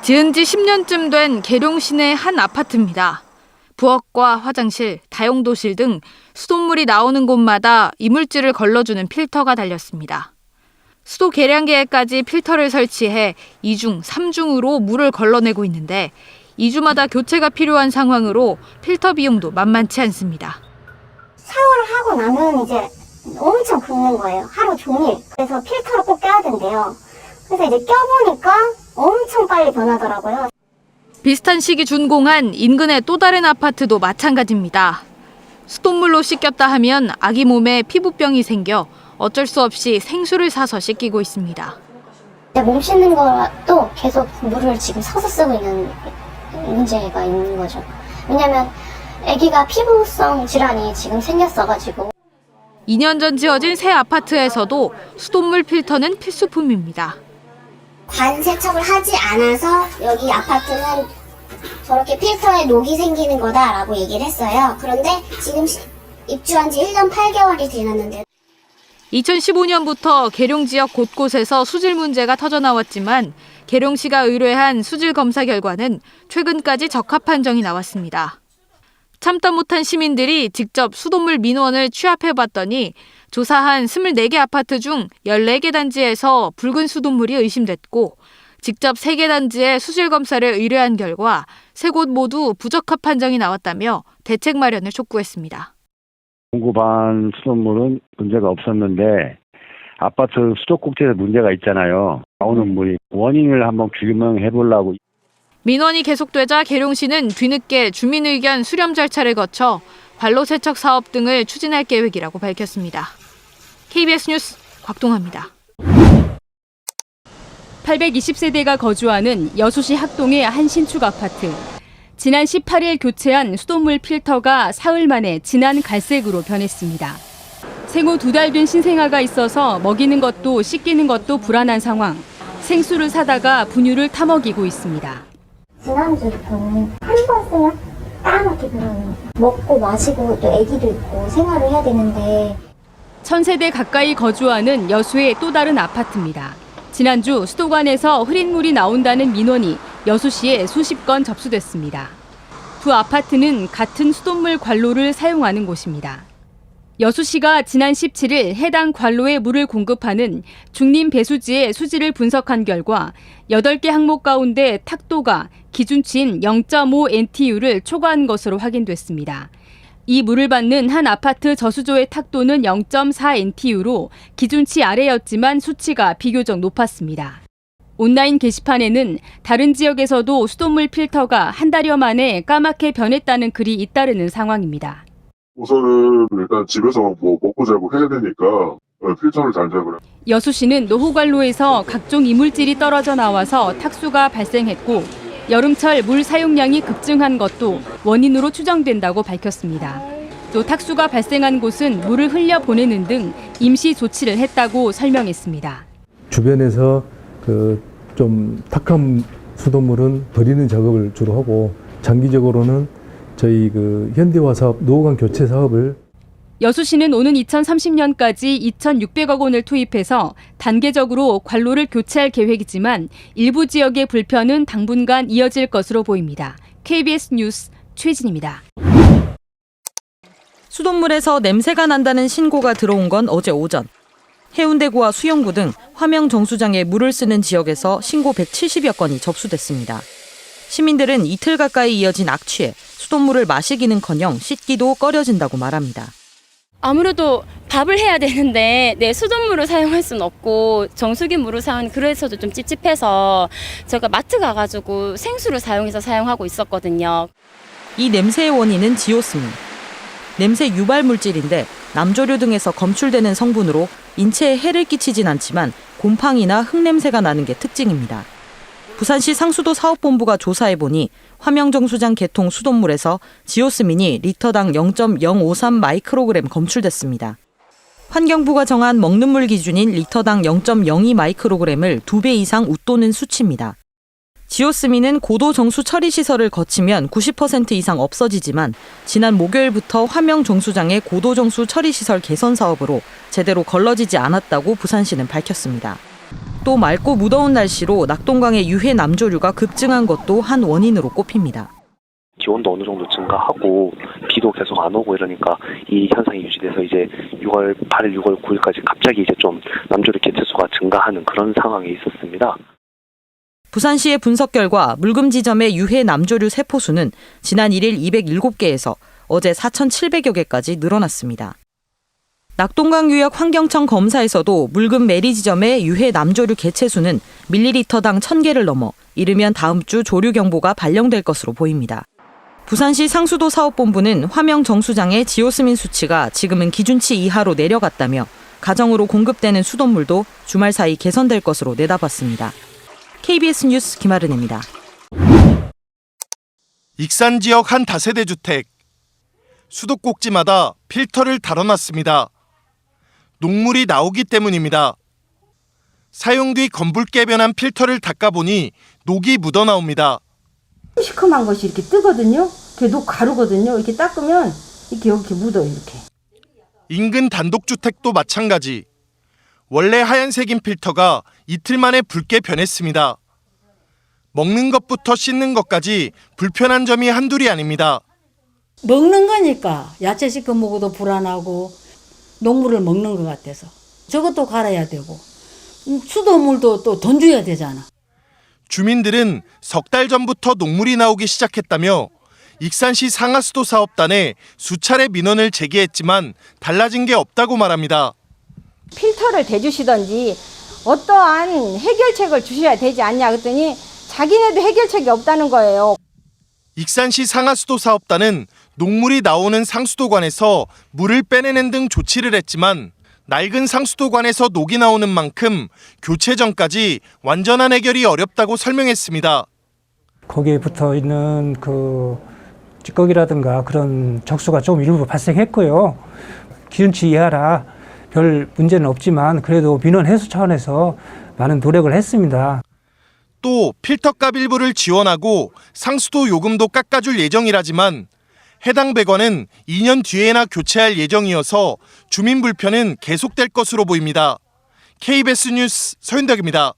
지은 지 10년쯤 된 계룡 시내 한 아파트입니다. 부엌과 화장실, 다용도실 등 수돗물이 나오는 곳마다 이물질을 걸러주는 필터가 달렸습니다. 수도 계량기에까지 필터를 설치해 2중, 3중으로 물을 걸러내고 있는데 2주마다 교체가 필요한 상황으로 필터 비용도 만만치 않습니다. 샤워를 하고 나면 이제 엄청 붓는 거예요. 하루 종일. 그래서 필터를 꼭 껴야 된대요. 그래서 이제 껴보니까 엄청 빨리 변하더라고요. 비슷한 시기 준공한 인근의 또 다른 아파트도 마찬가지입니다. 수돗물로 씻겼다 하면 아기 몸에 피부병이 생겨 어쩔 수 없이 생수를 사서 씻기고 있습니다. 몸 씻는 것도 계속 물을 지금 서서 쓰고 있는 문제가 있는 거죠. 왜냐면 아기가 피부성 질환이 지금 생겼어가지고. 2년 전 지어진 새 아파트에서도 수돗물 필터는 필수품입니다. 관 세척을 하지 않아서 여기 아파트는 저렇게 필터에 녹이 생기는 거다라고 얘기를 했어요. 그런데 지금 입주한 지 1년 8개월이 지났는데 2015년부터 계룡 지역 곳곳에서 수질 문제가 터져나왔지만 계룡시가 의뢰한 수질 검사 결과는 최근까지 적합 판정이 나왔습니다. 참다 못한 시민들이 직접 수돗물 민원을 취합해봤더니 조사한 24개 아파트 중 14개 단지에서 붉은 수돗물이 의심됐고 직접 3개 단지에 수질 검사를 의뢰한 결과 3곳 모두 부적합 판정이 나왔다며 대책 마련을 촉구했습니다. 공급한 수돗물은 문제가 없었는데 아파트 수도꼭지에 문제가 있잖아요. 나오는 물이 원인을 한번 규명해 보려고. 민원이 계속되자 계룡시는 뒤늦게 주민의견 수렴 절차를 거쳐 관로 세척 사업 등을 추진할 계획이라고 밝혔습니다. KBS 뉴스 곽동아입니다. 820세대가 거주하는 여수시 학동의 한 신축 아파트. 지난 18일 교체한 수돗물 필터가 사흘 만에 진한 갈색으로 변했습니다. 생후 2달 된 신생아가 있어서 먹이는 것도 씻기는 것도 불안한 상황. 생수를 사다가 분유를 타먹이고 있습니다. 지난주부터는 한 번 쓰면 까맣게 변하는 먹고 마시고 또 아기도 있고 생활을 해야 되는데 1000세대 가까이 거주하는 여수의 또 다른 아파트입니다. 지난주 수도관에서 흐린 물이 나온다는 민원이 여수시에 수십 건 접수됐습니다. 두 아파트는 같은 수돗물 관로를 사용하는 곳입니다. 여수시가 지난 17일 해당 관로에 물을 공급하는 중림 배수지의 수질을 분석한 결과 8개 항목 가운데 탁도가 기준치인 0.5 NTU를 초과한 것으로 확인됐습니다. 이 물을 받는 한 아파트 저수조의 탁도는 0.4 NTU로 기준치 아래였지만 수치가 비교적 높았습니다. 온라인 게시판에는 다른 지역에서도 수돗물 필터가 한 달여 만에 까맣게 변했다는 글이 잇따르는 상황입니다. 우선은 일단 집에서 먹고 자고 해야 되니까 필터를 달자고요. 여수시는 노후관로에서 각종 이물질이 떨어져 나와서 탁수가 발생했고 여름철 물 사용량이 급증한 것도 원인으로 추정된다고 밝혔습니다. 또 탁수가 발생한 곳은 물을 흘려보내는 등 임시 조치를 했다고 설명했습니다. 주변에서 좀 탁한 수돗물은 버리는 작업을 주로 하고 장기적으로는 저희 현대화 사업, 노후관 교체 사업을 여수시는 오는 2030년까지 2,600억 원을 투입해서 단계적으로 관로를 교체할 계획이지만 일부 지역의 불편은 당분간 이어질 것으로 보입니다. KBS 뉴스 최진입니다. 수돗물에서 냄새가 난다는 신고가 들어온 건 어제 오전. 해운대구와 수영구 등 화명 정수장에 물을 쓰는 지역에서 신고 170여 건이 접수됐습니다. 시민들은 이틀 가까이 이어진 악취에 수돗물을 마시기는커녕 씻기도 꺼려진다고 말합니다. 아무래도 밥을 해야 되는데 수돗물을 사용할 수는 없고 정수기 물을 사용하는 그래서도 좀 찝찝해서 제가 마트 가가지고 생수를 사용하고 있었거든요. 이 냄새의 원인은 지오스민. 냄새 유발 물질인데 남조류 등에서 검출되는 성분으로 인체에 해를 끼치진 않지만 곰팡이나 흙냄새가 나는 게 특징입니다. 부산시 상수도 사업본부가 조사해보니 화명정수장 개통 수돗물에서 지오스민이 리터당 0.053 마이크로그램 검출됐습니다. 환경부가 정한 먹는 물 기준인 리터당 0.02 마이크로그램을 2배 이상 웃도는 수치입니다. 지오스민은 고도 정수 처리 시설을 거치면 90% 이상 없어지지만 지난 목요일부터 화명 정수장의 고도 정수 처리 시설 개선 사업으로 제대로 걸러지지 않았다고 부산시는 밝혔습니다. 또 맑고 무더운 날씨로 낙동강의 유해 남조류가 급증한 것도 한 원인으로 꼽힙니다. 기온도 어느 정도 증가하고 비도 계속 안 오고 이러니까 이 현상이 유지돼서 이제 6월 8일, 6월 9일까지 갑자기 이제 좀 남조류 개체수가 증가하는 그런 상황이 있었습니다. 부산시의 분석 결과 물금 지점의 유해 남조류 세포수는 지난 1일 207개에서 어제 4,700여 개까지 늘어났습니다. 낙동강유역 환경청 검사에서도 물금 매리 지점의 유해 남조류 개체수는 밀리리터당 1,000개를 넘어 이르면 다음 주 조류 경보가 발령될 것으로 보입니다. 부산시 상수도 사업본부는 화명 정수장의 지오스민 수치가 지금은 기준치 이하로 내려갔다며 가정으로 공급되는 수돗물도 주말 사이 개선될 것으로 내다봤습니다. KBS 뉴스 김아른입니다. 익산 지역 한 다세대 주택. 수도꼭지마다 필터를 달아놨습니다. 녹물이 나오기 때문입니다. 사용 뒤 검붉게 변한 필터를 닦아보니 녹이 묻어나옵니다. 시커먼 것이 이렇게 뜨거든요. 그게 녹 가루거든요. 이렇게 닦으면 이렇게 여기 묻어요. 이렇게. 인근 단독주택도 마찬가지. 원래 하얀색인 필터가 이틀 만에 붉게 변했습니다. 먹는 것부터 씻는 것까지 불편한 점이 한둘이 아닙니다. 먹는 거니까 야채 씻어 먹어도 불안하고 녹물을 먹는 것 같아서 저것도 갈아야 되고 수돗물도 또 돈 줘야 되잖아. 주민들은 석 달 전부터 녹물이 나오기 시작했다며 익산시 상하수도 사업단에 수차례 민원을 제기했지만 달라진 게 없다고 말합니다. 필터를 대주시던지 어떠한 해결책을 주셔야 되지 않냐 그랬더니 자기네도 해결책이 없다는 거예요. 익산시 상하수도 사업단은 녹물이 나오는 상수도관에서 물을 빼내는 등 조치를 했지만 낡은 상수도관에서 녹이 나오는 만큼 교체 전까지 완전한 해결이 어렵다고 설명했습니다. 거기에 붙어 있는 그 찌꺼기라든가 그런 적수가 좀 일부 발생했고요. 기준치 이하라 별 문제는 없지만 그래도 민원 해소 차원에서 많은 노력을 했습니다. 또 필터값 일부를 지원하고 상수도 요금도 깎아줄 예정이라지만 해당 배관은 2년 뒤에나 교체할 예정이어서 주민 불편은 계속될 것으로 보입니다. KBS 뉴스 서윤덕입니다.